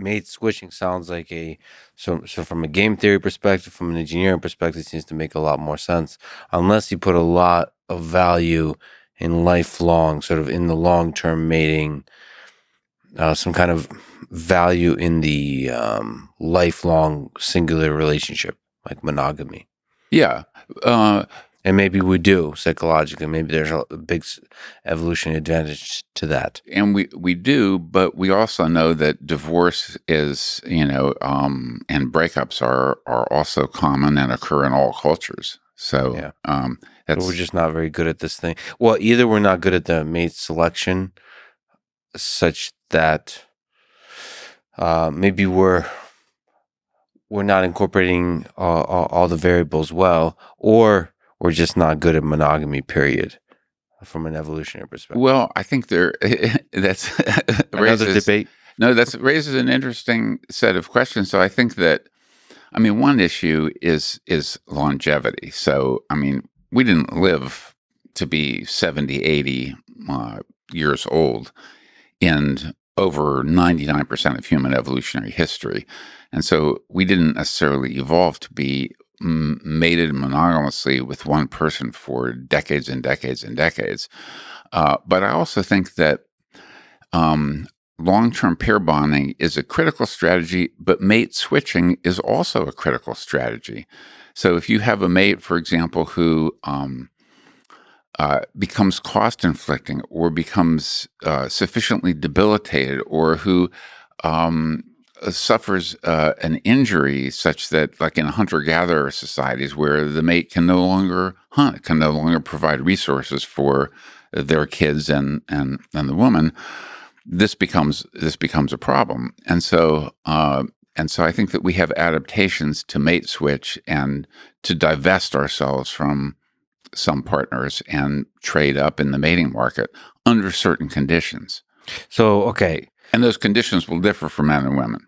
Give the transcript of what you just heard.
mate switching sounds like so from a game theory perspective, from an engineering perspective, it seems to make a lot more sense. Unless you put a lot of value in lifelong, sort of in the long-term mating, some kind of value in the lifelong singular relationship, like monogamy. Yeah. And maybe we do psychologically. Maybe there's a big evolutionary advantage to that. And we do, but we also know that divorce is, and breakups are also common and occur in all cultures. So Yeah. that's So we're just not very good at this thing. Well, either we're not good at the mate selection, such that maybe we're not incorporating all the variables well, or we're just not good at monogamy. Period. From an evolutionary perspective. Well, I think that's Another debate. No, that raises an interesting set of questions. So I think that, one issue is longevity. So, we didn't live to be 70, 80 years old in over 99% of human evolutionary history. And so we didn't necessarily evolve to be mated monogamously with one person for decades and decades and decades. But I also think that long-term pair bonding is a critical strategy, but mate switching is also a critical strategy. So if you have a mate, for example, who becomes cost-inflicting or becomes sufficiently debilitated, or who suffers an injury such that, like in hunter-gatherer societies where the mate can no longer hunt, can no longer provide resources for their kids and the woman, this becomes a problem. And so I think that we have adaptations to mate switch and to divest ourselves from some partners and trade up in the mating market under certain conditions. So, okay. And those conditions will differ for men and women.